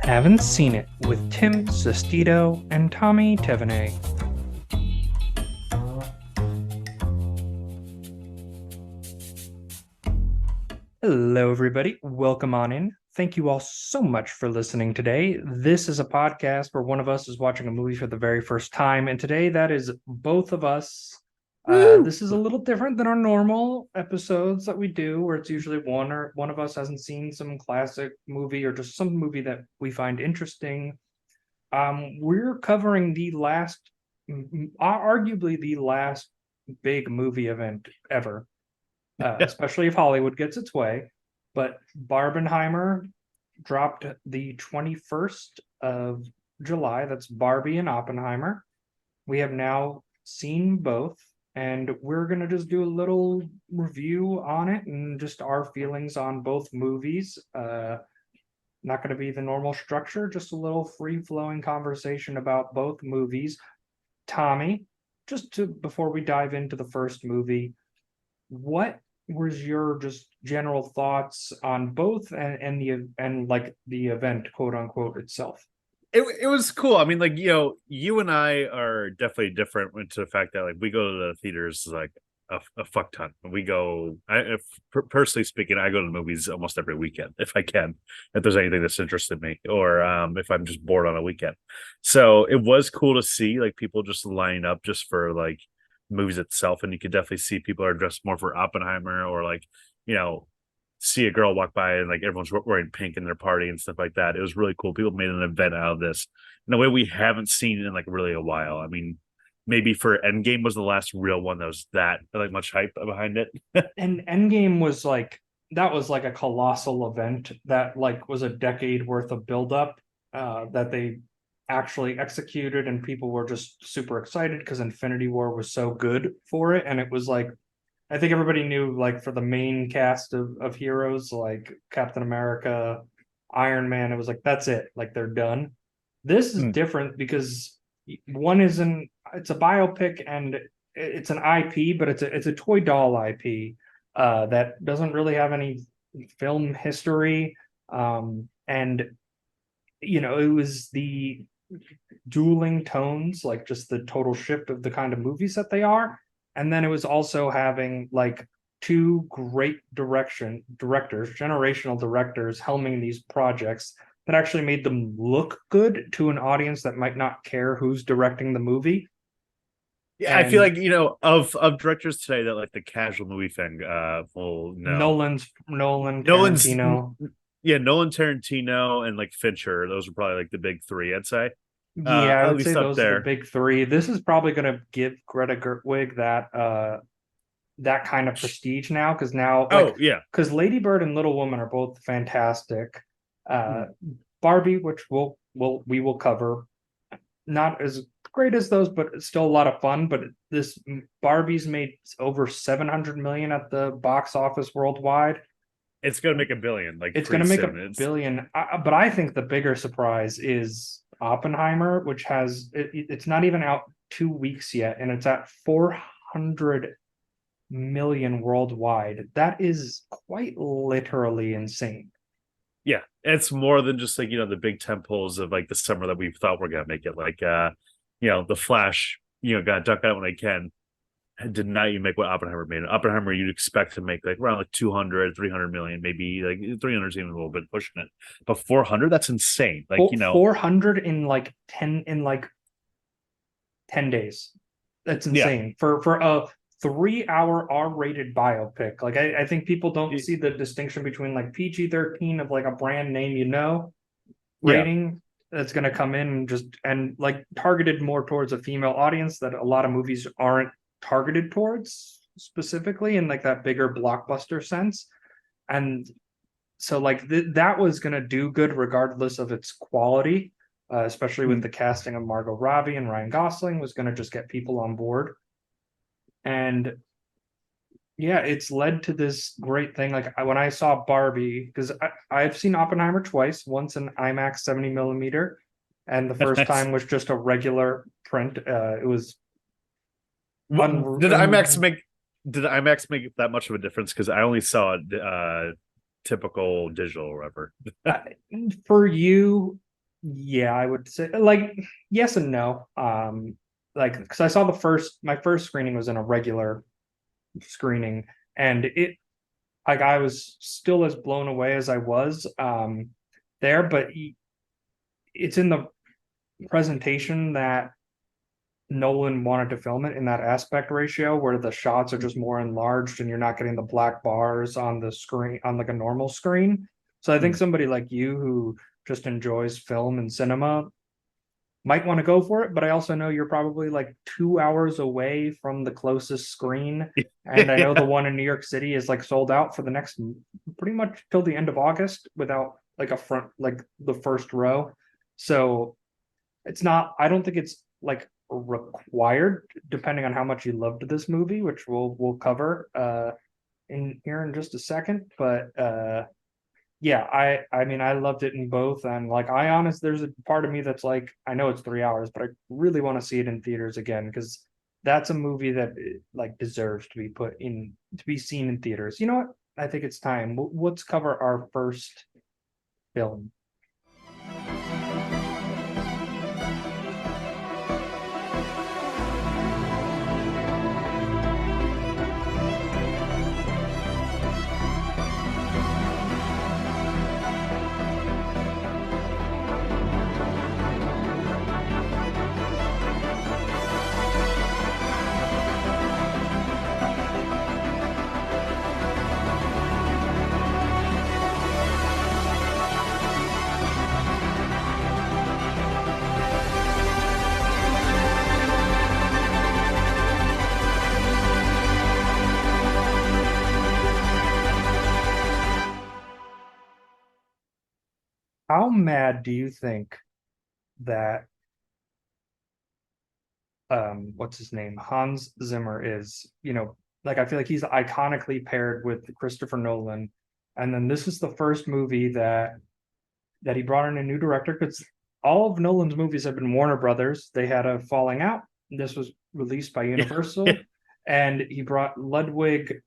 Haven't Seen It with Tim Sestito and Tommy Tevenet. Hello, everybody. Welcome on in. Thank you all so much for listening today. This is a podcast where one of us is watching a movie for the very first time, and today that is both of us. Woo! This is a little different than our normal episodes that we do, where it's usually one of us hasn't seen some classic movie or just some movie that we find interesting. We're covering the last, arguably the last big movie event ever, especially if Hollywood gets its way. But Barbenheimer dropped the 21st of July. That's Barbie and Oppenheimer. We have now seen both, and we're going to just do a little review on it and just our feelings on both movies. Not going to be the normal structure, just a little free flowing conversation about both movies. Tommy, before we dive into the first movie, what was your just general thoughts on both and like the event, quote unquote, itself? It was cool. I mean, like, you and I are definitely different to the fact that like we go to the theaters like a fuck ton. We go. Personally speaking, I go to the movies almost every weekend if I can, if there's anything that's interested me, or if I'm just bored on a weekend. So it was cool to see like people just lining up just for like movies itself, and you could definitely see people are dressed more for Oppenheimer, or like you know see a girl walk by and like everyone's wearing pink in their party and stuff like that. It was really cool. People made an event out of this in a way we haven't seen in like really a while. I mean, maybe for Endgame was the last real one that was that like much hype behind it. And Endgame was like that was like a colossal event that like was a decade worth of buildup that they actually executed, and people were just super excited because Infinity War was so good for it, and it was like I think everybody knew like for the main cast of heroes like Captain America, Iron Man, it was like that's it, like they're done. This is Mm. different because one is an it's a biopic and it's an IP, but it's a toy doll IP that doesn't really have any film history. And it was the dueling tones, like just the total shift of the kind of movies that they are. And then it was also having like two great directors, generational directors, helming these projects that actually made them look good to an audience that might not care who's directing the movie. Yeah, I feel And like of directors today that like the casual movie fan will know. Nolan, Nolan's Tarantino. yeah, Nolan, Tarantino, and like Fincher. Those are probably like the big three, I'd say. Yeah, I At would say least up those are the there. big three. This is probably going to give Greta Gertwig that kind of prestige now, because now like Oh yeah. because Lady Bird and Little Woman are both fantastic. Uh, Mm. Barbie, which we will cover, not as great as those, but it's still a lot of fun. But this Barbie's made over 700 million at the box office worldwide. It's gonna make a billion like It's going pretty to make a soon. It's billion. But I think the bigger surprise is Oppenheimer, which it's not even out 2 weeks yet, and it's at 400 million worldwide. That is quite literally insane. yeah, it's more than just like the big temples of like the summer that we thought we're gonna make it. Like the Flash, gotta duck out when I can. Did not even make what Oppenheimer made. Oppenheimer, you'd expect to make like around like 200, 300 million, maybe like 300 is even a little bit pushing it. But 400, that's insane. Like, 400 in like 10 days. That's yeah. insane for a 3 hour R-rated biopic. Like I think people don't see the distinction between like PG-13 of like a brand name, Yeah. rating that's going to come in and like targeted more towards a female audience that a lot of movies aren't targeted towards specifically in like that bigger blockbuster sense. And so like that was going to do good regardless of its quality, especially with Mm. the casting of Margot Robbie and Ryan Gosling was going to just get people on board. And yeah, it's led to this great thing. Like when I saw Barbie, because I've seen Oppenheimer twice, once in IMAX 70 millimeter, and the first Nice. time was just a regular print. It was Did IMAX un make did IMAX make that much of a difference? Because I only saw typical digital or whatever. uh, for you. Yeah, I would say like yes and no. Like because I saw my first screening was in a regular screening, and it like I was still as blown away as I was there, but it's in the presentation that Nolan wanted to film it in that aspect ratio where the shots are just more enlarged and you're not getting the black bars on the screen on like a normal screen. So I think Mm. somebody like you who just enjoys film and cinema might want to go for it, but I also know you're probably like 2 hours away from the closest screen. And I know the Yeah. one in New York City is like sold out for the next pretty much till the end of August without like a front, like the first row. So it's not, I don't think it's like required, depending on how much you loved this movie, which we'll cover in here in just a second. But yeah, I mean I loved it in both, and like I honest there's a part of me that's like I know it's 3 hours, but I really want to see it in theaters again because that's a movie that like deserves to be put in to be seen in theaters. You know what? I think it's time. Let's cover our first film. How mad do you think that what's his name Hans Zimmer is, like I feel like he's iconically paired with Christopher Nolan, and then this is the first movie that he brought in a new director because all of Nolan's movies have been Warner Brothers. They had a falling out. This was released by Yeah. Yeah. Universal, and he brought Ludwig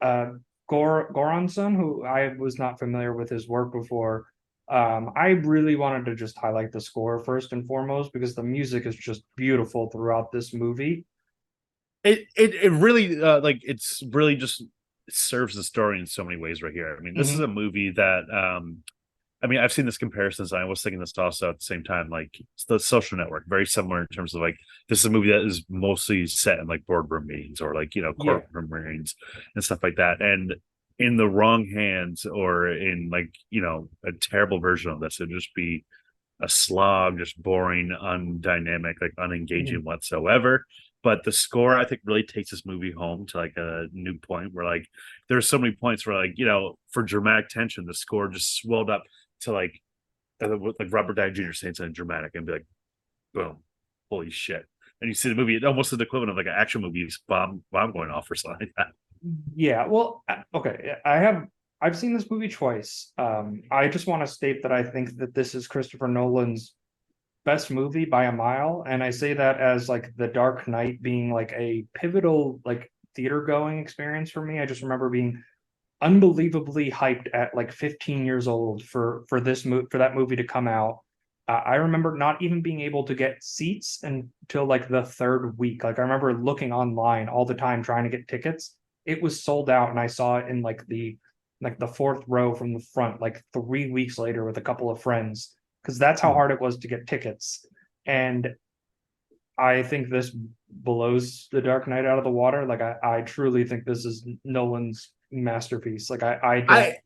Göransson, who I was not familiar with his work before. I really wanted to just highlight the score first and foremost because the music is just beautiful throughout this movie. It really like it's really just serves the story in so many ways right here. I mean, this is Mhm. a movie that I mean, I've seen this comparisons. I was thinking this also at the same time. Like it's the Social Network, very similar in terms of like this is a movie that is mostly set in like boardroom meetings or like Yeah. courtroom meetings and stuff like that. And in the wrong hands or in like a terrible version of this, it'd just be a slog, just boring, undynamic, like Mhm. unengaging whatsoever. But the score, I think, really takes this movie home to like a new point where like there's so many points where like for dramatic tension, the score just swelled up to like Robert Downey Jr. saying something dramatic and be like, boom, holy shit. And you see the movie, it almost is the equivalent of like an action movie's bomb going off or something like that. Yeah, well, okay. I've seen this movie twice. I just want to state that I think that this is Christopher Nolan's best movie by a mile, and I say that as like The Dark Knight being like a pivotal like theater going experience for me. I just remember being unbelievably hyped at like 15 years old for that movie to come out. I remember not even being able to get seats until like the third week. Like I remember looking online all the time trying to get tickets. It was sold out, and I saw it in like the fourth row from the front, like 3 weeks later with a couple of friends, because that's how Hmm. hard it was to get tickets. And I think this blows The Dark Knight out of the water. Like I truly think this is Nolan's masterpiece. Like I don't I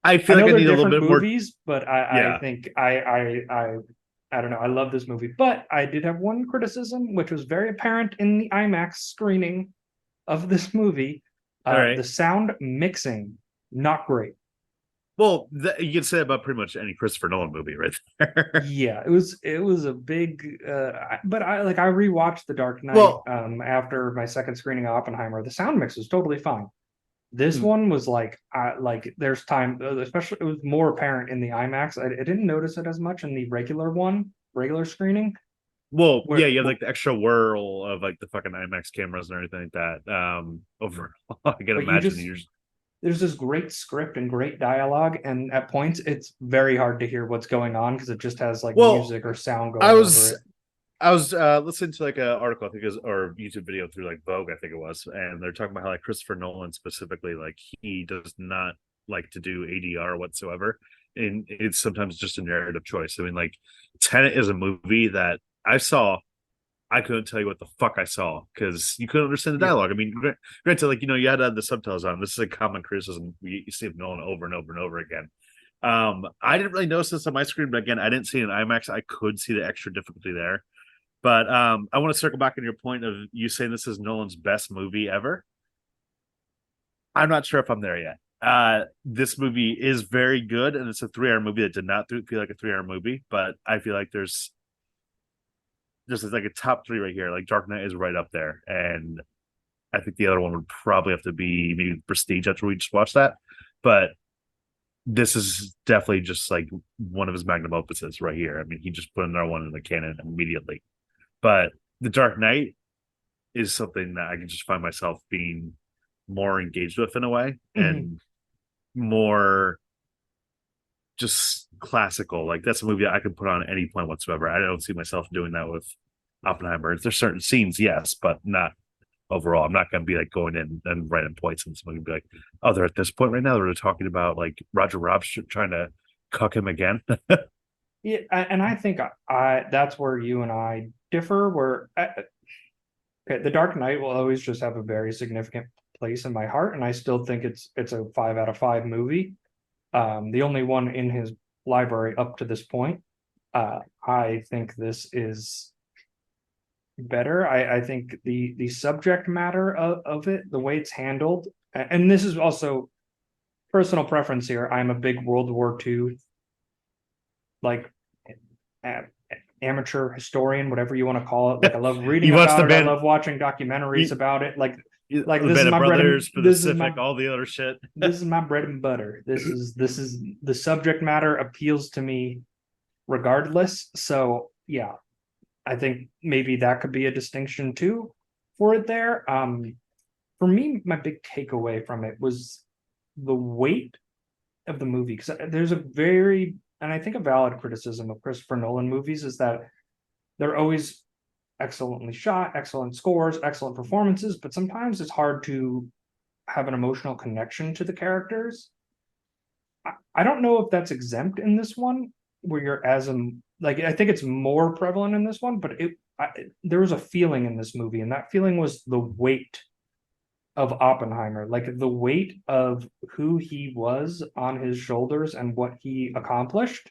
I I feel like know I they're need a little different bit more. movies, but I Yeah. think I don't know. I love this movie, but I did have one criticism, which was very apparent in the IMAX screening of this movie. All right. The sound mixing, not great. Well, you can say about pretty much any Christopher Nolan movie right there. Yeah, it was a big but I rewatched The Dark Knight Well, after my second screening of Oppenheimer. The sound mix was totally fine. This hmm, one was like there's time, especially it was more apparent in the IMAX. I didn't notice it as much in the regular screening. well, Where yeah, you have like the extra whirl of like the fucking IMAX cameras and everything like that. Overall, I can but you imagine just you. there's this great script and great dialogue, and at points it's very hard to hear what's going on because it just has like Well, music or sound I going over was it. I was listening to like an article, I think it was, or YouTube video through like Vogue, I think it was, and they're talking about how like Christopher Nolan specifically, like he does not like to do ADR whatsoever, and it's sometimes just a narrative choice. I mean, like Tenet is a movie that I saw. I couldn't tell you what the fuck I saw because you couldn't understand the Yeah. dialogue. I mean, granted, like you had to have the subtitles on. This is a common criticism you see of Nolan over and over and over again. I didn't really notice this on my screen, but again, I didn't see it in IMAX. I could see the extra difficulty there. But I want to circle back on your point of you saying this is Nolan's best movie ever. I'm not sure if I'm there yet. This movie is very good, and it's a 3 hour movie that did not feel like a 3 hour movie. But I feel like there's just like a top three right here. Like Dark Knight is right up there, and I think the other one would probably have to be maybe Prestige after we just watched that. But this is definitely just like one of his magnum opuses right here. I mean, he just put another one in the canon immediately. But The Dark Knight is something that I can just find myself being more engaged with in a way, Mhm. and more just classical. Like that's a movie I can put on at any point whatsoever. I don't see myself doing that with Oppenheimer. There's certain scenes, yes, but not overall. I'm not going to be like going in and writing points and someone can be like, oh, they're at this point right now. They're talking about like Roger Robb's trying to cuck him again. Yeah, and I think I that's where you and I differ. Okay, The Dark Knight will always just have a very significant place in my heart, and I still think it's a 5 out of 5 movie. The only one in his library up to this point. I think this is better. I think the subject matter of it, the way it's handled, and this is also personal preference here. I'm a big World War II like amateur historian, whatever you want to call it. Like I love reading You watch about the it. I band, love watching documentaries you, about it. Like the this is Band of my bread and Brothers, Pacific, all the other shit. this is my bread and butter. This is the subject matter appeals to me regardless. So yeah, I think maybe that could be a distinction too for it there. For me, my big takeaway from it was the weight of the movie because there's a very and I think a valid criticism of Christopher Nolan movies is that they're always excellently shot, excellent scores, excellent performances, but sometimes it's hard to have an emotional connection to the characters. I don't know if that's exempt in this one, where you're as a like I think it's more prevalent in this one, but there was a feeling in this movie, and that feeling was the weight of Oppenheimer, like the weight of who he was on his shoulders and what he accomplished.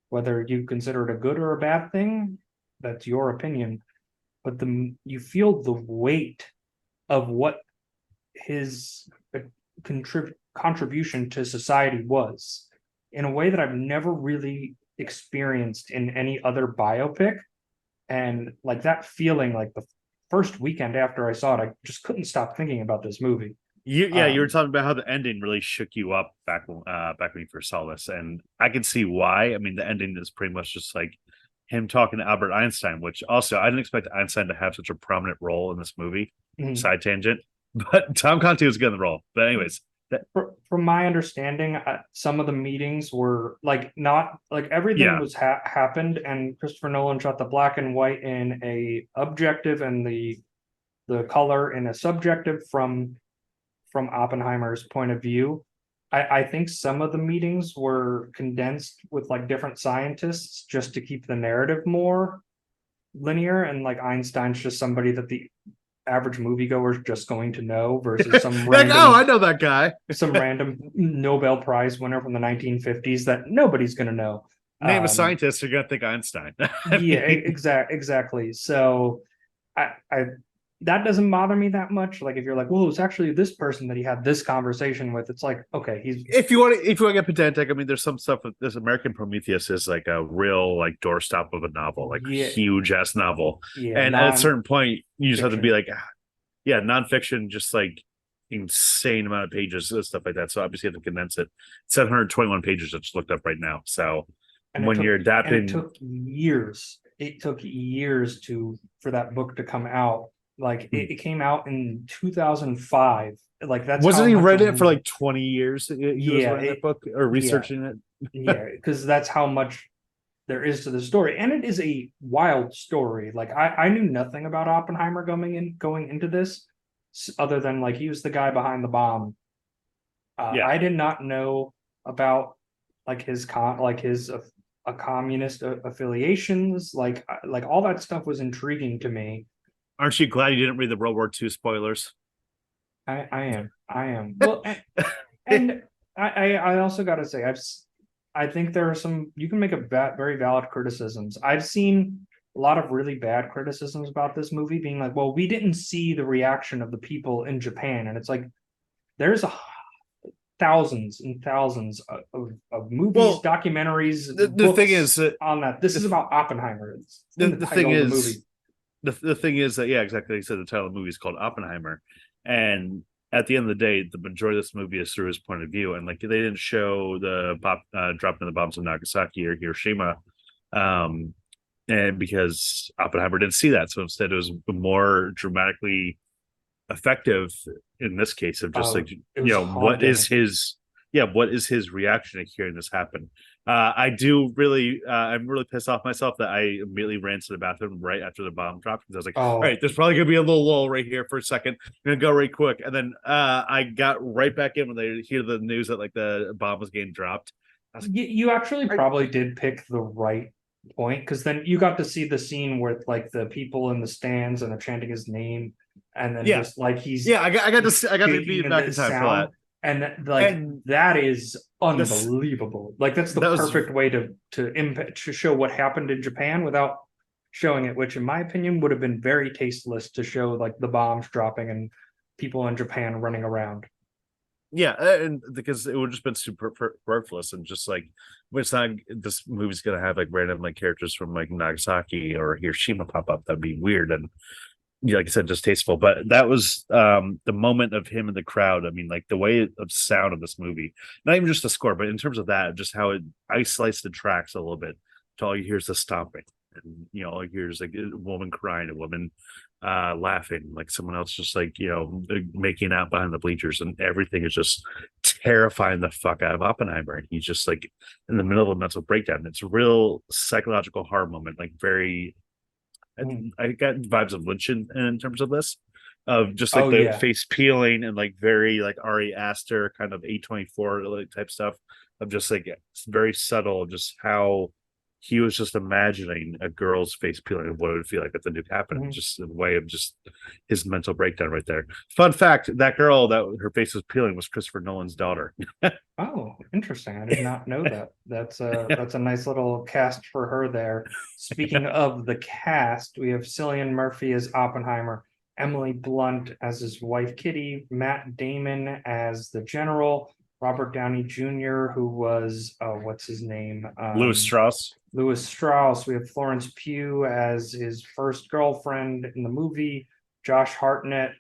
Whether you consider it a good or a bad thing, that's your opinion. But you feel the weight of what his contribution to society was in a way that I've never really experienced in any other biopic. And like that feeling, like the first weekend after I saw it, I just couldn't stop thinking about this movie. You were talking about how the ending really shook you up back when you first saw this, and I can see why. I mean, the ending is pretty much just like him talking to Albert Einstein, which also I didn't expect Einstein to have such a prominent role in this movie. Mhm. Side tangent, but Tom Conti was good in the role. But anyways, From my understanding, some of the meetings were like not like everything yeah, was happened, and Christopher Nolan shot the black and white in a objective and the color in a subjective from Oppenheimer's point of view. I think some of the meetings were condensed with like different scientists just to keep the narrative more linear, and like Einstein's just somebody that the average moviegoer is just going to know versus like oh, I know that guy. some random Nobel Prize winner from the 1950s that nobody's going to know. Name a scientist, you're gonna think Einstein. I Yeah, mean, exactly. So I that doesn't bother me that much. Like if you're like, well, it's actually this person that he had this conversation with. It's like, okay, he's if you want to get pedantic, I mean, there's some stuff with this American Prometheus is like a real like doorstop of a novel, like yeah, huge ass novel. yeah, And at a certain point, you just have to be non-fiction. like, yeah, nonfiction, just like insane amount of pages and stuff like that. So obviously you have to condense it. 721 pages. I just looked up right now. So And it when took you're and it adapting, took years. It took years to for that book to come out Like it came out in 2005. Like that's how Wasn't he much read of a it for movie. like 20 years? He was Yeah, writing that book or yeah, researching it. yeah, because that's how much there is to the story, and it is a wild story. Like I knew nothing about Oppenheimer going into this, other than like he was the guy behind the bomb. Yeah. I did not know about like his a communist affiliations. Like all that stuff was intriguing to me. Aren't you glad you didn't read the World War II spoilers? I am well, and I also got to say I think there are some you can make very valid criticisms. I've seen a lot of really bad criticisms about this movie being like, well, we didn't see the reaction of the people in Japan, and it's like there's a thousands and thousands of movies, Well, documentaries, the thing books is that on that. This is the, about Oppenheimer. It's in the, the the thing title of the movie. is the thing is that yeah, exactly. Like you said, the title of the movie is called Oppenheimer, and at the end of the day, the majority of this movie is through his point of view, and like they didn't show the dropping the bombs in Nagasaki or Hiroshima, um, and because Oppenheimer didn't see that, so instead it was more dramatically effective in this case of just like It was what is haunting. his what is his reaction to hearing this happen. I do really I'm really pissed off myself that I immediately ran to the bathroom right after the bomb dropped because I was like, all Oh, right, there's probably gonna be a little lull right here for a second. I'm gonna go right quick. And then I got right back in when they hear the news that like the bomb was getting dropped. I was you actually like, probably did pick the right point because then you got to see the scene with like the people in the stands and they're chanting his name, and then yeah, just like he's yeah, I got to be shaking in back the in time for that. sound, and like And that is this unbelievable. Like that's the that was perfect way to show what happened in Japan without showing it, which in my opinion would have been very tasteless to show like the bombs dropping and people in Japan running around. yeah, and because it would just been super superfluous and just like it's not this movie's gonna have like random like characters from like Nagasaki or Hiroshima pop up. That'd be weird and like I said, just tasteful. But that was the moment of him in the crowd. I mean, like the way of sound of this movie, not even just the score, but in terms of that, just how it isolates the tracks a little bit. To all you hear is the stomping, and all you hear is like a woman crying, a woman laughing, like someone else just like making out behind the bleachers, and everything is just terrifying the fuck out of Oppenheimer. And he's just like in the middle of a mental breakdown. It's a real psychological horror moment, like very Mm. I got vibes of Lynch in terms of this, of just like Oh the yeah. face peeling and like very like Ari Aster kind of A24 like type stuff of just like it's very subtle, just how he was just imagining a girl's face peeling and what it would feel like if the nuke happened. Mhm. Just a way of just his mental breakdown right there. Fun fact: that girl that her face was peeling was Christopher Nolan's daughter. Oh, interesting. I did not know that. That's a nice little cast for her there. Speaking of the cast, we have Cillian Murphy as Oppenheimer, Emily Blunt as his wife Kitty, Matt Damon as the general, Robert Downey Jr., who was what's his name? Louis Strauss. Lewis Strauss. We have Florence Pugh as his first girlfriend in the movie. Josh Hartnett,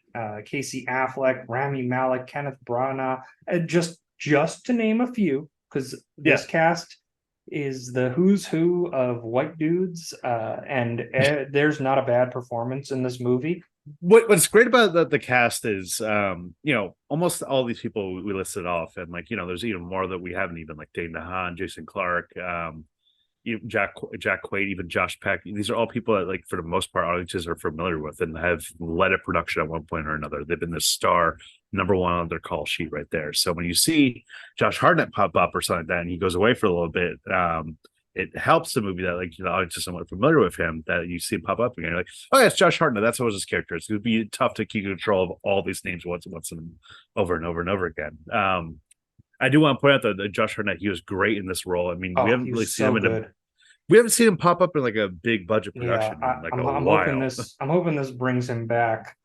Casey Affleck, Rami Malek, Kenneth Branagh, just to name a few, because Yeah, this cast is the who's who of white dudes, and there's not a bad performance in this movie. what's great about the cast is almost all these people we listed off and like there's even more that we haven't even like Dane DeHaan, Jason Clark, Jack Quaid, even Josh Peck. These are all people that, like, for the most part, audiences are familiar with and have led a production at one point or another. They've been the star number one on their call sheet right there. So when you see Josh Hartnett pop up or something like that, and he goes away for a little bit, it helps the movie that like the audience is somewhat familiar with him. That you see him pop up again, you're like, oh yeah, it's Josh Hartnett. That's what was his character. It's going to be tough to keep control of all these names once and over and over and over again. I do want to point out that Josh Hartnett, he was great in this role. I mean, we Oh, haven't he really was seen so him good. we haven't seen him pop up in like a big budget Yeah, production in like a I'm hoping while. this brings him back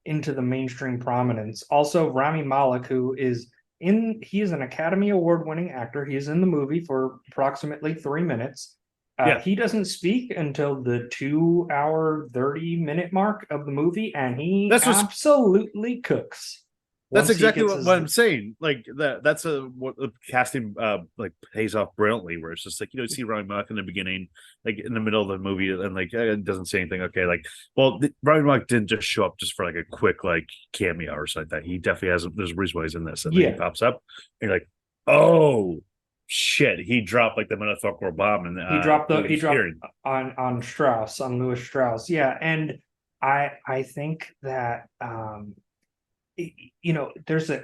into the mainstream prominence. Also, Rami Malek, who is he is an Academy Award winning actor. He is in the movie for approximately 3 minutes. Yeah, He doesn't speak until the 2 hour 30 minute mark of the movie, and he that's what's absolutely cooks. That's Once he exactly gets what his I'm saying. Like that's what the casting like pays off brilliantly. Where it's just like you see Rami Malek in the beginning, like in the middle of the movie, and like it doesn't say anything. Okay, like Rami Malek didn't just show up just for like a quick like cameo or something like that. He definitely has. There's a reason why he's in this, and then he yeah, pops up, and you're like, oh shit, he dropped like the metaphorical bomb, and he William dropped Fearing. on Strauss, on Louis Strauss. Yeah, and I think that you know, there's a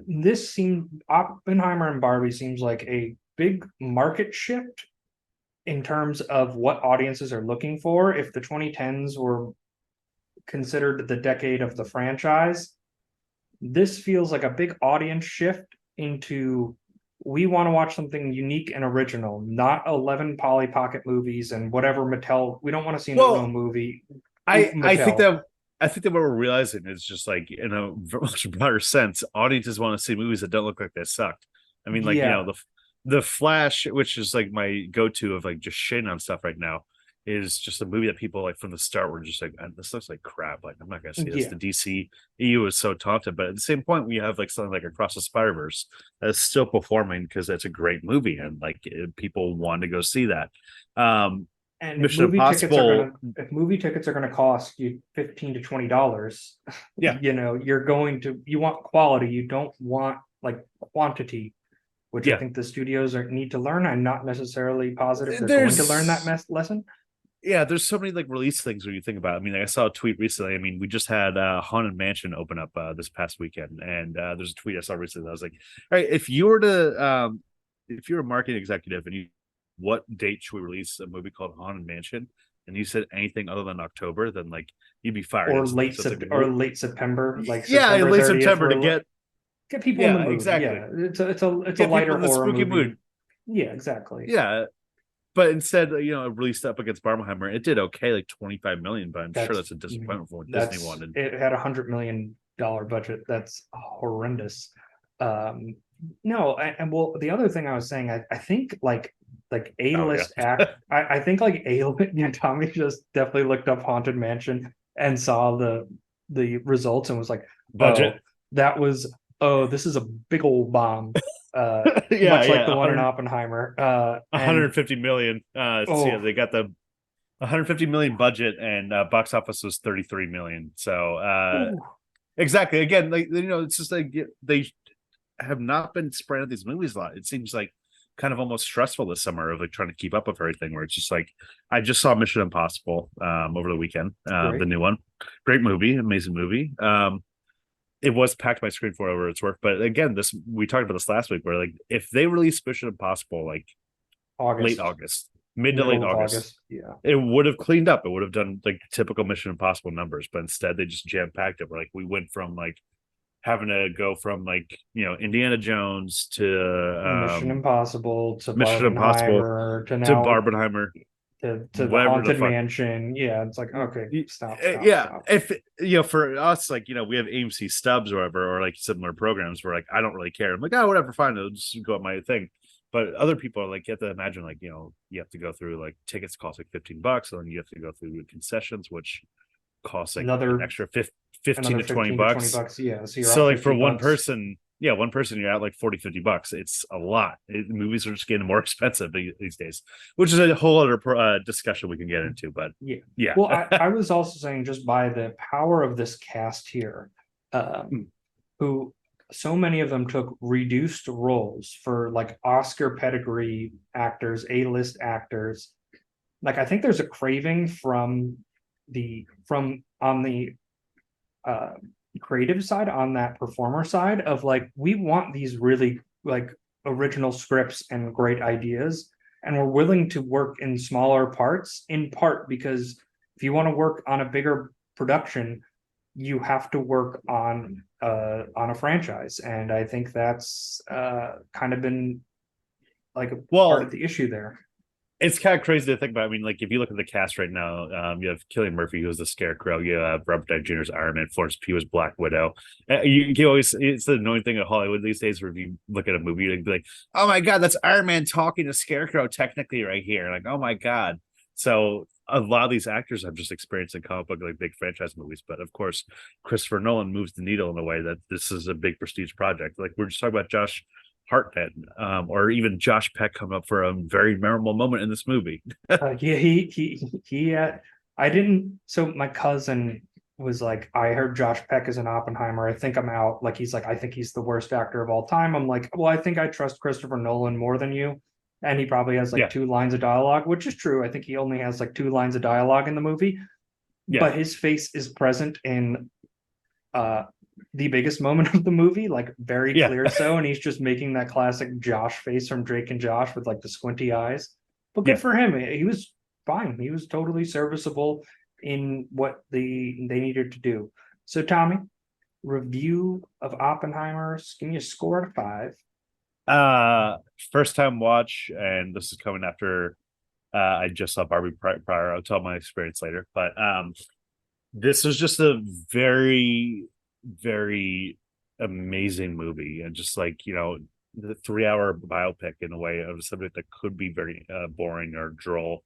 this seemed Oppenheimer and Barbie seems like a big market shift in terms of what audiences are looking for. If the 2010s were considered the decade of the franchise, this feels like a big audience shift into we want to watch something unique and original, not 11 Polly Pocket movies and whatever Mattel. We don't want to see an Uno Well, movie. I think Mattel. that what we're much broader sense, audiences want to see movies that don't look like they sucked. I mean, like Yeah, the Flash, which is like my go-to of like just shitting on stuff right now, is just a movie that people like from the start were just like, this looks like crap. Like I'm not gonna see this. yeah. The DC EU is so taunted, but at the same point, we have like something like Across the Spider-Verse that's still performing because it's a great movie and like people want to go see that. And Mission Impossible, if movie tickets are gonna cost you $15 to $20, yeah, you want quality, you don't want like quantity, which I yeah. think the studios need to learn. I'm not necessarily positive they're going to learn that There's lesson. yeah, there's so many like release things when you think about it. I mean, like, I saw a tweet recently. I mean, we just had Haunted Mansion open up this past weekend, and there's a tweet I saw recently that was like, all right, if you're a marketing executive and you what date should we release a movie called Haunted Mansion? And you said anything other than October, then like you'd be fired instantly. So it's like Late September, like yeah, September late 30th. September to We're get people in the yeah, mood. exactly. Yeah, it's a Get people lighter in the horror spooky movie. mood. Yeah, exactly. Yeah, but instead, it released up against Barbenheimer. It did okay, like 25 million, but I'm sure That's that's a disappointment for what Disney that's wanted. it had $100 million budget. That's horrendous. Um, no, and well, the other thing I was saying, I think like A Oh yeah, list act. I think like A list. Yeah, Tommy just definitely looked up Haunted Mansion and saw the results and was like, budget. oh, that was this is a big old bomb. Yeah, Much like yeah, the one in Oppenheimer. And 150 million. So yeah, oh, they got the 150 million budget, and box office was 33 million. So ooh, exactly. Again, like it's just like they have not been spreading out these movies a lot. It seems like kind of almost stressful this summer of like trying to keep up with everything. Where it's just like I just saw Mission Impossible over the weekend, the great. new one. Great movie, amazing movie. It was packed my screen for whatever it's worth. But again, this we talked about this last week, where like if they release Mission Impossible like late August, August, mid to late middle of August, August. Yeah. it would have cleaned up. It would have done like typical Mission Impossible numbers, but instead they just jam packed it. Where like we went from like having to go from like Indiana Jones to Mission Impossible to Mission Impossible Barbenheimer to to now Barbenheimer, to the whatever the Haunted fuck. Mansion. Yeah, it's like okay, stop, Yeah, stop. if for us, like we have AMC stubs or whatever, or like similar programs where like I don't really care. I'm like, oh, whatever, fine, I'll just go at my thing. But other people are like, you have to imagine, like you have to go through like tickets cost like $15, and then you have to go through concessions, which costs like an Another extra 15 another to 20 15 to 20 bucks. bucks. Yeah, so you're So up like for 50 one bucks. person, yeah, one person you're at like 40-50 bucks. It's a lot. Movies are just getting more expensive these days, which is a whole other discussion we can get into. But Yeah. yeah, Well, I was also saying just by the power of this cast here, who so many of them took reduced roles for like Oscar pedigree actors, A-list actors. Like I think there's a craving from on the uh creative side, on that performer side of like we want these really like original scripts and great ideas, and we're willing to work in smaller parts, in part because if you want to work on a bigger production you have to work on a franchise, and I think that's kind of been like a part of well, the issue there. it's kind of crazy to think about. I mean, like if you look at the cast right now, you have Cillian Murphy, who's the Scarecrow. You have Robert Downey Jr.'s Iron Man. Florence Pugh was Black Widow. You always, it's the annoying thing at Hollywood these days, where if you look at a movie, you'd be like, "Oh my god, that's Iron Man talking to Scarecrow technically right here." Like, oh my god. So a lot of these actors have just experienced in comic book like big franchise movies, but of course Christopher Nolan moves the needle in a way that this is a big prestige project. Like we're just talking about Josh Hartnett, or even Josh Peck coming up for a very memorable moment in this movie. Yeah, he. I didn't. So my cousin was like, I heard Josh Peck is an Oppenheimer. I think I'm out. Like he's like, I think he's the worst actor of all time. I'm like, well, I think I trust Christopher Nolan more than you, and he probably has like Yeah, two lines of dialogue, which is true. I think he only has like two lines of dialogue in the movie, yeah, but his face is present in uh the biggest moment of the movie, like very yeah, clear so, and he's just making that classic Josh face from Drake and Josh with like the squinty eyes. But good yeah. for him. He was fine. He was totally serviceable in what they needed to do. So Tommy, review of Oppenheimer. Give me a score out of 5. Uh, First time watch, and this is coming after I just saw Barbie prior. I'll tell my experience later, but this was just a very, very amazing movie, and just like the 3 hour biopic in a way of a subject that could be very boring or droll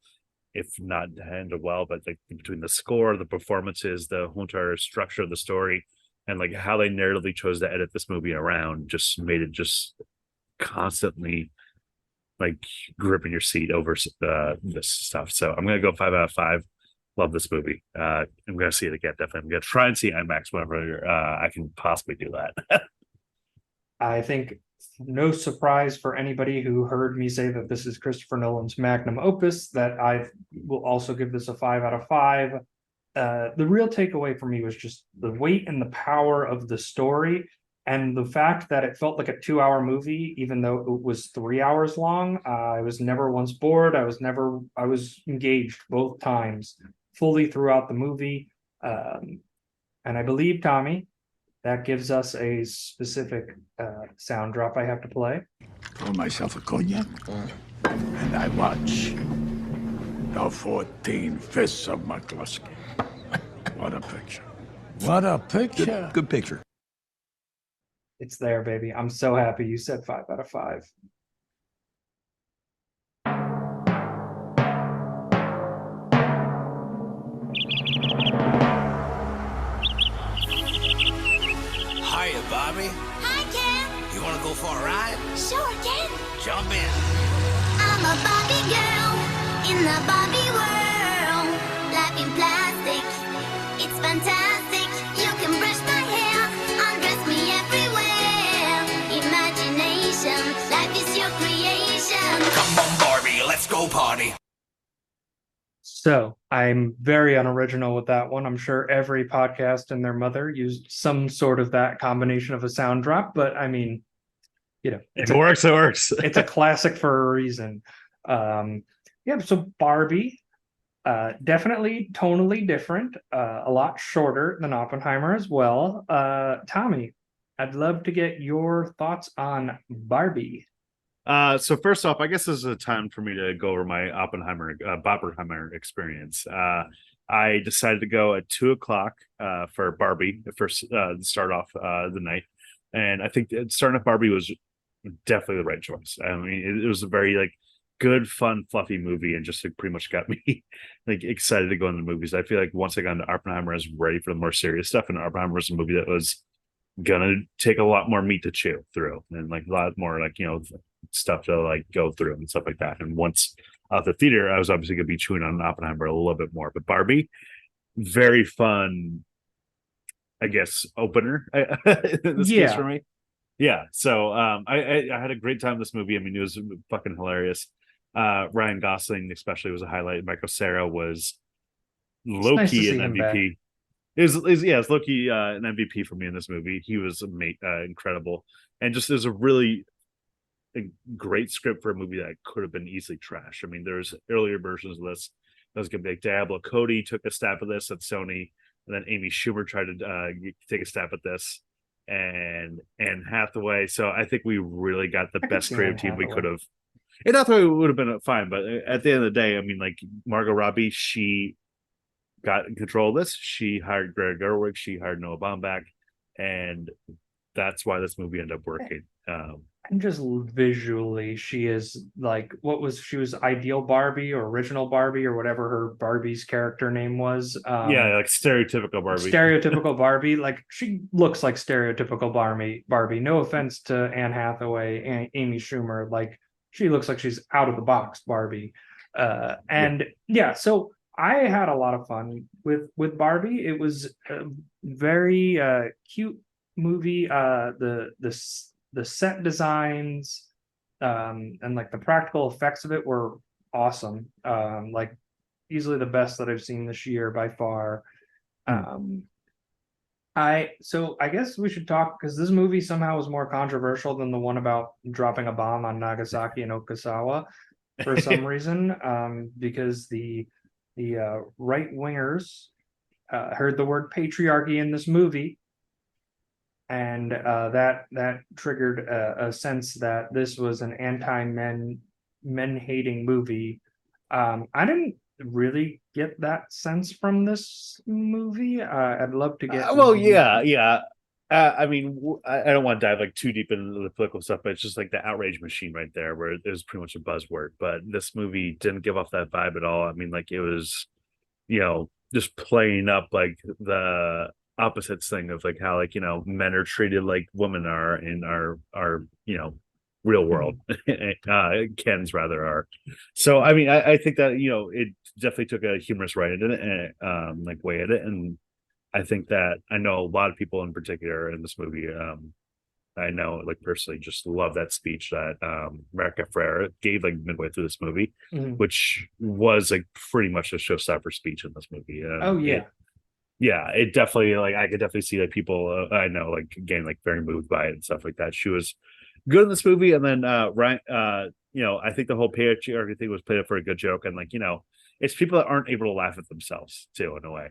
if not handled well. But like between the score, the performances, the whole entire structure of the story, and like how they narratively chose to edit this movie around, just made it just constantly like gripping your seat over this stuff. So I'm gonna go 5 out of 5. Love this movie. I'm gonna see it again. Definitely, I'm gonna try and see IMAX whenever I can possibly do that. I think no surprise for anybody who heard me say that this is Christopher Nolan's magnum opus, that I will also give this a 5 out of 5. The real takeaway for me was just the weight and the power of the story, and the fact that it felt like a 2 hour movie, even though it was 3 hours long. I was never once bored. I was engaged both times, fully throughout the movie. And I believe, Tommy, that gives us a specific sound drop I have to play. Pour myself a cognac, and I watch the 14 Fists of McCluskey. What a picture. What a picture. Good picture. It's there, baby. I'm so happy you said 5 out of 5. Hiya, Bobby. Hi, Ken. You want to go for a ride? Sure, Ken. Jump in. I'm a Barbie girl in the Barbie world. Life in plastic, it's fantastic. You can brush my hair, undress me everywhere. Imagination, life is your creation. Come on, Barbie. Let's go party. So I'm very unoriginal with that one. I'm sure every podcast and their mother used some sort of that combination of a sound drop, but I mean, If it works, it works. it's a classic for a reason. Yeah, so Barbie, definitely tonally different, a lot shorter than Oppenheimer as well. Tommy, I'd love to get your thoughts on Barbie. So first off, I guess this is a time for me to go over my Barbenheimer experience. I decided to go at 2 o'clock for Barbie, first start off the night, and I think starting off Barbie was definitely the right choice. I mean, it was a very like good, fun, fluffy movie, and just like, pretty much got me like excited to go into the movies. I feel like once I got into Oppenheimer, I was ready for the more serious stuff, and Oppenheimer was a movie that was gonna take a lot more meat to chew through, and like a lot more like stuff to like go through and stuff like that. And once out the theater, I was obviously gonna be chewing on Oppenheimer a little bit more. But Barbie, very fun, I guess, opener in this case for me. Yeah. So I had a great time in this movie. I mean, it was fucking hilarious. Ryan Gosling especially was a highlight. Michael Cera was low key an MVP. It's low key an MVP for me in this movie. He was incredible, and just there's a really great script for a movie that could have been easily trash. I mean, there's earlier versions of this that was gonna be like Diablo Cody took a stab at this at Sony, and then Amy Schumer tried to take a stab at this, and Hathaway. So I think we really got the best creative team we could have. And Hathaway would have been fine, but at the end of the day, I mean, like Margot Robbie, she got in control of this. She hired Greta Gerwig. She hired Noah Baumbach, and that's why this movie ended up working. And just visually, she is like she was ideal Barbie or original Barbie or whatever her Barbie's character name was. Yeah, like stereotypical Barbie. Stereotypical Barbie. Like she looks like stereotypical Barbie. No offense to Anne Hathaway and Amy Schumer. Like she looks like she's out of the box Barbie. And yeah, so I had a lot of fun with Barbie. It was a very cute movie. The set designs and like the practical effects of it were awesome. Like easily the best that I've seen this year by far. I guess we should talk because this movie somehow was more controversial than the one about dropping a bomb on Nagasaki and Okasawa for some reason. Because the right wingers heard the word patriarchy in this movie, and that triggered a sense that this was an anti-men hating movie. I didn't really get that sense from this movie. I'd love to get yeah. I mean, I don't want to dive like too deep into the political stuff, but it's just like the outrage machine right there, where it was pretty much a buzzword. But this movie didn't give off that vibe at all. I mean, like it was, just playing up like the opposites thing of like how like men are treated like women are in our real world. Ken's rather are. So I mean, I think that it definitely took a humorous right in it, and like way at it, and I think that I know a lot of people in particular in this movie. I know, like personally, just love that speech that America Ferrera gave like midway through this movie, which was like pretty much a showstopper speech in this movie. Oh yeah. It definitely like I could definitely see that people I know like again like very moved by it and stuff like that. She was good in this movie, and then Ryan, I think the whole patriarchy thing was played up for a good joke, and like it's people that aren't able to laugh at themselves too in a way.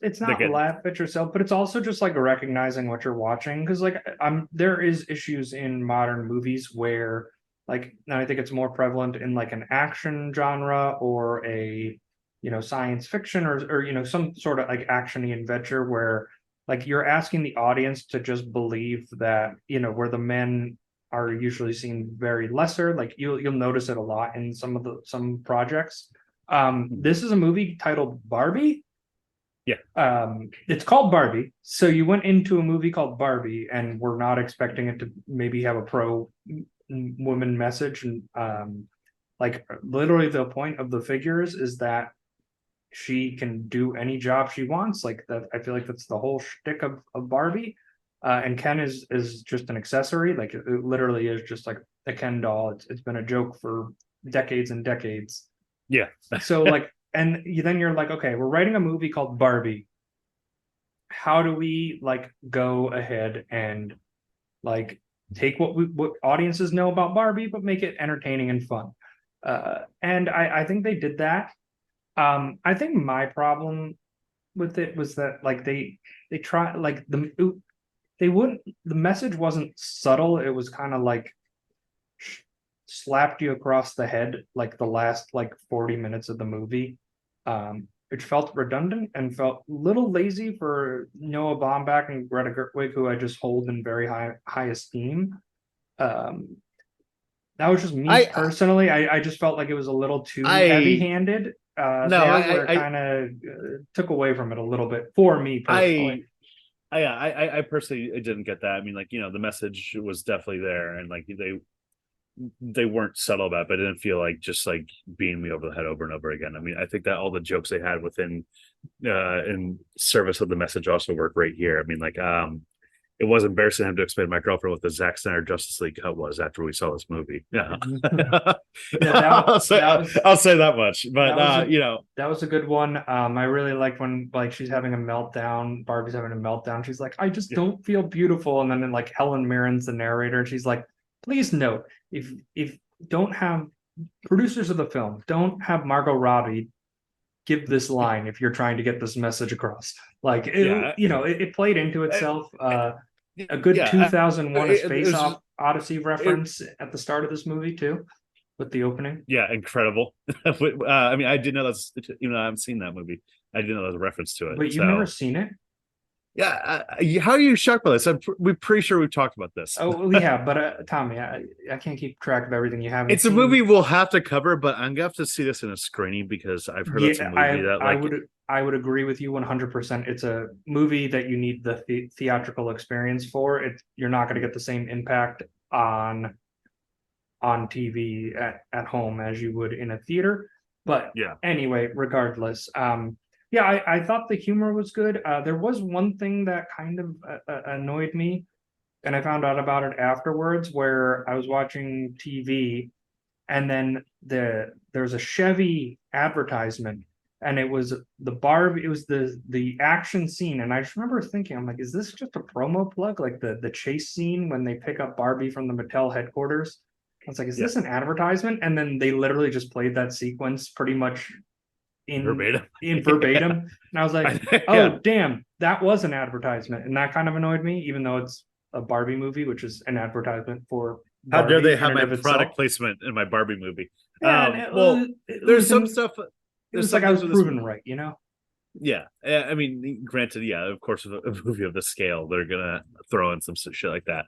It's not laugh at yourself, but it's also just like recognizing what you're watching, because like there is issues in modern movies where like, and I think it's more prevalent in like an action genre or a science fiction or some sort of like actiony adventure where like you're asking the audience to just believe that where the men are usually seen very lesser. Like you'll notice it a lot in some projects. This is a movie titled Barbie. It's called Barbie, so you went into a movie called Barbie and we're not expecting it to maybe have a pro woman message, and like literally the point of the figures is that she can do any job she wants. Like that, I feel like that's the whole shtick of Barbie. And Ken is just an accessory. Like it literally is just like a Ken doll. It's been a joke for decades and decades. Yeah. So like, and then you're like, okay, we're writing a movie called Barbie. How do we like go ahead and like take what audiences know about Barbie, but make it entertaining and fun? And I think they did that. I think my problem with it was that like they try like the message wasn't subtle. It was kind of like slapped you across the head like the last like 40 minutes of the movie. It felt redundant and felt a little lazy for Noah Baumbach and Greta Gertwig, who I just hold in very high esteem. That was just me personally. I just felt like it was a little too heavy-handed. It kind of took away from it a little bit for me personally. I personally didn't get that. I mean, like the message was definitely there, and like they weren't subtle about it, but it didn't feel like just like beating me over the head over and over again. I mean, I think that all the jokes they had within in service of the message also work right here. I mean, like it was embarrassing to have to explain to my girlfriend what the Zack Snyder Justice League cut was after we saw this movie. Yeah, I'll say that much. But that was a good one. I really liked when like she's having a meltdown. Barbie's having a meltdown. She's like, I just don't feel beautiful. And then like Helen Mirren's the narrator. She's like, please note, if don't have producers of the film, don't have Margot Robbie give this line if you're trying to get this message across. Like it played into itself. A good 2001 A Space Odyssey reference at the start of this movie too, with the opening. Yeah, incredible. I mean, I didn't know that's I haven't seen that movie. I didn't know that was a reference to it. But you've never seen it? Yeah, how are you shocked by this? We're pretty sure we've talked about this. Oh, we have, but Tommy, I can't keep track of everything you haven't It's a seen. movie we'll have to cover, but I'm gonna have to see this in a screening because I've heard it's a movie that like I would agree with you 100%. It's a movie that you need the theatrical experience for. You're not going to get the same impact on TV at home as you would in a theater. But yeah. anyway, regardless, yeah, I thought the humor was good. There was one thing that kind of annoyed me, and I found out about it afterwards, where I was watching TV, and then there's a Chevy advertisement, and it was the Barbie. It was the action scene, and I just remember thinking, I'm like, is this just a promo plug, like the chase scene when they pick up Barbie from the Mattel headquarters? I was like, is this an advertisement? And then they literally just played that sequence pretty much in verbatim. And I was like, oh damn, that was an advertisement, and that kind of annoyed me, even though it's a Barbie movie, which is an advertisement for How Barbie dare they have in my and of product itself. placement in my Barbie movie? Yeah, well, there's some stuff. It There's was some like I was things with this proven right, you know. Yeah, I mean, granted, yeah, of course, with a movie of this scale, they're gonna throw in some shit like that.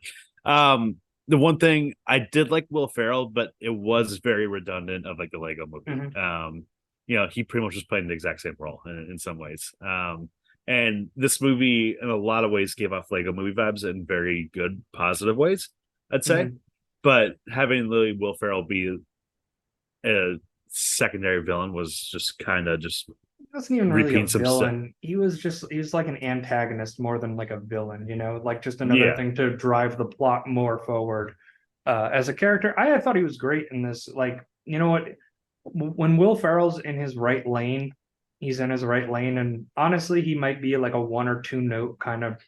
The one thing I did like Will Ferrell, but it was very redundant of like the Lego movie. Mm-hmm. You know, he pretty much was playing the exact same role in some ways. And this movie, in a lot of ways, gave off Lego movie vibes in very good, positive ways, I'd say. Mm-hmm. But having literally Will Ferrell be a secondary villain was just kind of just He wasn't even really a repeating some villain. He was like an antagonist more than like a villain, you know, like just another thing to drive the plot more forward. As a character, I thought he was great in this. Like, you know what? When Will Ferrell's in his right lane, he's in his right lane, and honestly, he might be like a one or two note kind of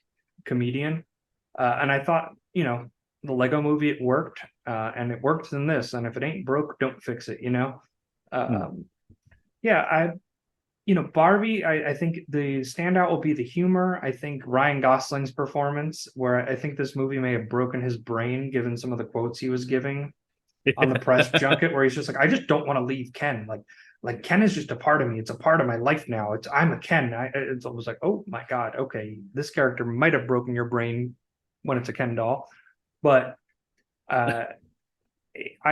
comedian. And I thought, you know, the Lego movie, it worked, and it works in this. And if it ain't broke, don't fix it, you know. Yeah, you know, Barbie, I think the standout will be the humor. I think Ryan Gosling's performance, where I think this movie may have broken his brain given some of the quotes he was giving on the press junket, where he's just like, I just don't want to leave Ken. Like Ken is just a part of me. It's a part of my life now. I'm a Ken. It's almost like, oh my God, okay, this character might have broken your brain when it's a Ken doll. But I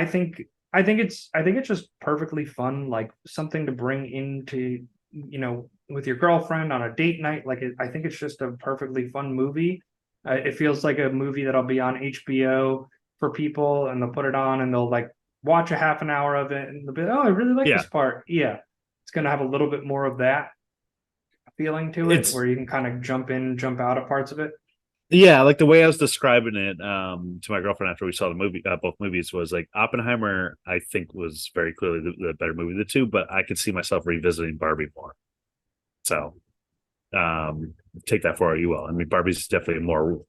think it's just perfectly fun, like something to bring into, you know, with your girlfriend on a date night. Like I think it's just a perfectly fun movie. It feels like a movie that'll be on HBO for people, and they'll put it on and they'll like watch a half an hour of it, and they'll be, oh, I really like this part. Yeah, it's gonna have a little bit more of that feeling to it, where you can kind of jump in, jump out of parts of it. Yeah, like the way I was describing it to my girlfriend after we saw the movie, both movies, was like Oppenheimer, I think, was very clearly the better movie of the two, but I could see myself revisiting Barbie more. So take that for what you will. I mean, Barbie's definitely a more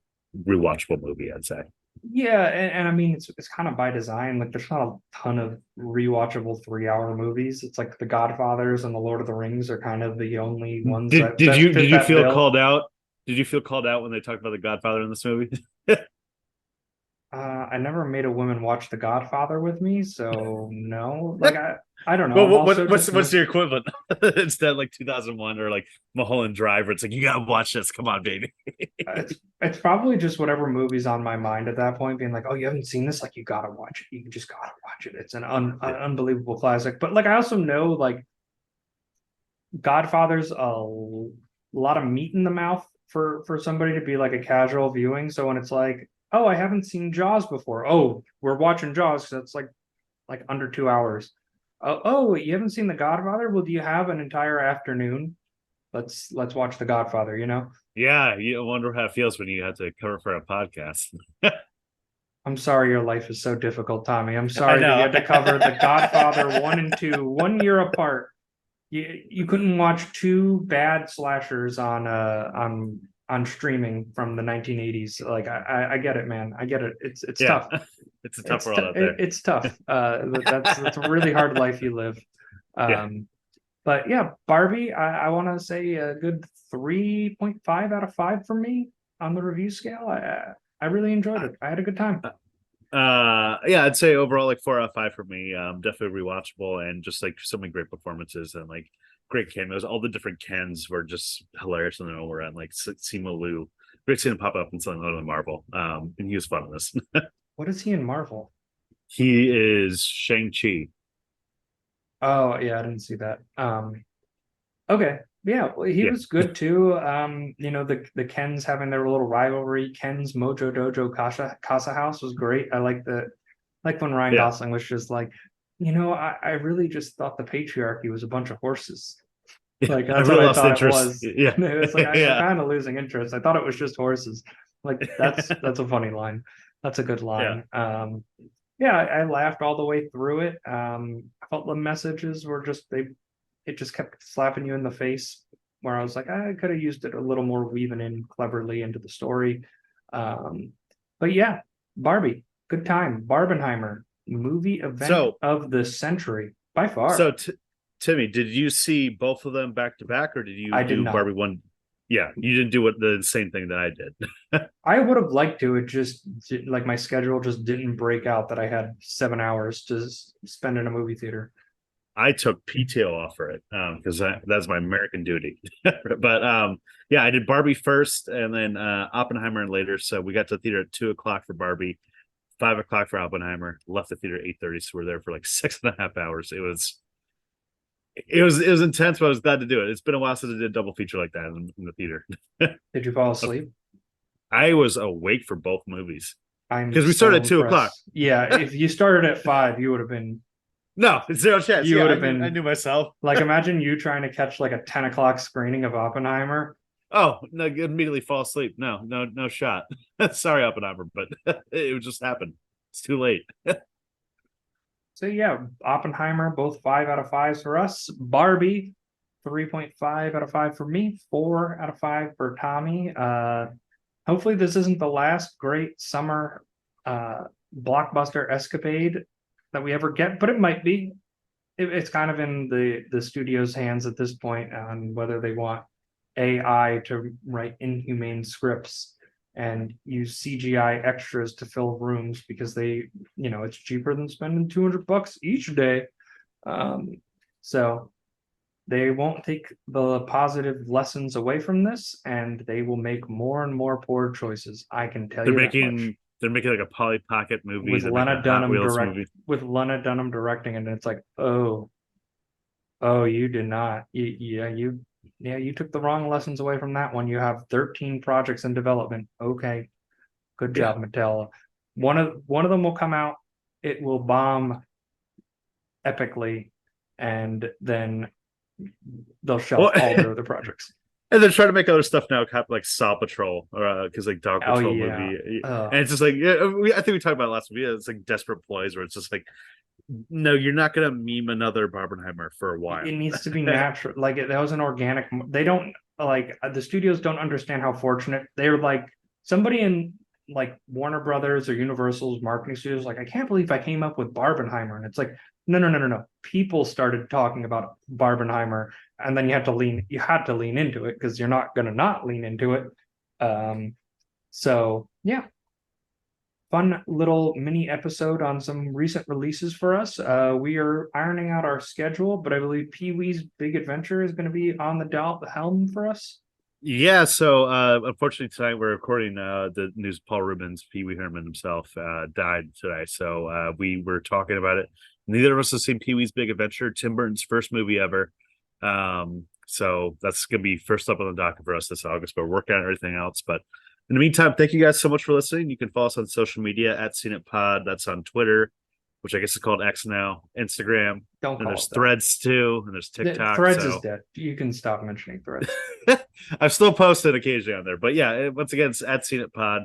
rewatchable movie, I'd say. Yeah, and I mean, it's kind of by design. Like, there's not a ton of rewatchable 3-hour movies. It's like The Godfathers and The Lord of the Rings are kind of the only ones. Did you feel called out? Did you feel called out when they talked about The Godfather in this movie? I never made a woman watch The Godfather with me, so no. Like I don't know. Well, what's your equivalent? Instead, like 2001 or like Mulholland Drive, where it's like, you gotta watch this. Come on, baby. It's probably just whatever movie's on my mind at that point, being like, oh, you haven't seen this? Like, you gotta watch it. You just gotta watch it. It's an unbelievable classic. But like, I also know like Godfather's a lot of meat in the mouth for somebody to be like a casual viewing. So when it's like, oh, I haven't seen Jaws before. Oh, we're watching Jaws. So that's like under 2 hours. Oh, you haven't seen The Godfather? Well, do you have an entire afternoon? Let's watch The Godfather, you know? Yeah, you wonder how it feels when you have to cover for a podcast. I'm sorry your life is so difficult, Tommy. I'm sorry that you had to cover The Godfather 1 and 2 1 year apart. You couldn't watch two bad slashers on streaming from the 1980s. Like I get it, man. I get it. It's tough. It's a tough world out there. It's tough. That's a really hard life you live. But yeah, Barbie, I want to say a good 3.5 out of 5 for me on the review scale. I really enjoyed it. I had a good time. Yeah, I'd say overall like 4 out of 5 for me. Definitely rewatchable, and just like so many great performances and like great cameos. All the different Kens were just hilarious in their own way. And like Simu Liu, great seeing him pop up in something other than Marvel. And he was fun in this. What is he in Marvel? He is Shang-Chi. Oh yeah, I didn't see that. Okay. Yeah, well, he Yeah. was good too. The Kens having their little rivalry. Ken's Mojo Dojo Casa House was great. I like when Ryan Yeah. Gosling was just like, I really just thought the patriarchy was a bunch of horses. Like I that's really what I lost thought interest. it was. Yeah. It's like I'm Yeah. kind of losing interest. I thought it was just horses. Like that's a funny line. That's a good line. Yeah, I laughed all the way through it. I felt the messages were it just kept slapping you in the face where I was like, I could have used it a little more weaving in cleverly into the story. But yeah, Barbie, good time. Barbenheimer, movie event of the century by far. So Timmy, did you see both of them back to back, or did you I did do not. Barbie one? Yeah, you didn't do the same thing that I did. I would have liked to. It just like my schedule just didn't break out that I had 7 hours to spend in a movie theater. I took PTO off for it because that's my American duty. But yeah, I did Barbie first, and then Oppenheimer later. So we got to the theater at 2:00 for Barbie, 5:00 for Oppenheimer. Left the theater at 8:30, so we're there for like 6.5 hours. It was intense, but I was glad to do it. It's been a while since I did a double feature like that in the theater. Did you fall asleep? I was awake for both movies I'm because we started at 2:00. impressed. Yeah, if you started at 5, you would have been. No, zero chance. You yeah, would have been. I knew myself. Like, imagine you trying to catch like a 10 o'clock screening of Oppenheimer. Oh no! Immediately fall asleep. No shot. Sorry, Oppenheimer, but it would just happen. It's too late. So yeah, Oppenheimer, both 5 out of 5s for us. Barbie, 3.5 out of 5 for me, 4 out of 5 for Tommy. Hopefully this isn't the last great summer blockbuster escapade that we ever get, but it might be. It's kind of in the studio's hands at this point on whether they want AI to write inhumane scripts and use CGI extras to fill rooms because it's cheaper than spending $200 each day. So they won't take the positive lessons away from this, and they will make more and more poor choices. I can tell you that much. They're making like a Polly Pocket movie With they're Lena making a Hot Dunham Wheels movie. with Lena Dunham directing, and it's like, oh, you did not. You took the wrong lessons away from that one. You have 13 projects in development. Okay, good job, Mattel. One of them will come out. It will bomb epically, and then they'll shelf all their other projects. And they're trying to make other stuff now, like Saw Patrol, or because like Dog Patrol yeah. movie, and it's just like I think we talked about it last week. It's like Desperate Ploys, where it's just like, no, you're not gonna meme another Barbenheimer for a while. It needs to be natural. Like that was an organic. They don't like the studios don't understand how fortunate they're like somebody in like Warner Brothers or Universal's marketing studios. Like, I can't believe I came up with Barbenheimer, and it's like, no. People started talking about Barbenheimer, and then you had to lean into it because you're not going to not lean into it. So yeah, fun little mini episode on some recent releases for us. We are ironing out our schedule, but I believe Pee-wee's Big Adventure is going to be on the helm for us. Yeah, so unfortunately tonight we're recording the news. Paul Rubens, Pee Wee Herman himself, died today. So we were talking about it. Neither of us have seen Pee-wee's Big Adventure, Tim Burton's first movie ever. So that's gonna be first up on the docket for us this August, but we're working on everything else. But in the meantime, thank you guys so much for listening. You can follow us on social media at CNETPod. That's on Twitter, which I guess is called X now, Instagram. Don't and call there's it that. Threads too, and there's TikTok. Threads is dead. You can stop mentioning Threads. I've still posted occasionally on there, but yeah, once again, it's at CNETPod.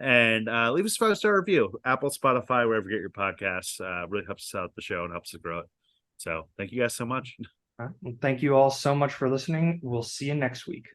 And leave us a 5-star review, Apple, Spotify, wherever you get your podcasts. Really helps us out the show and helps us grow it. So thank you guys so much. All right. Well, thank you all so much for listening. We'll see you next week.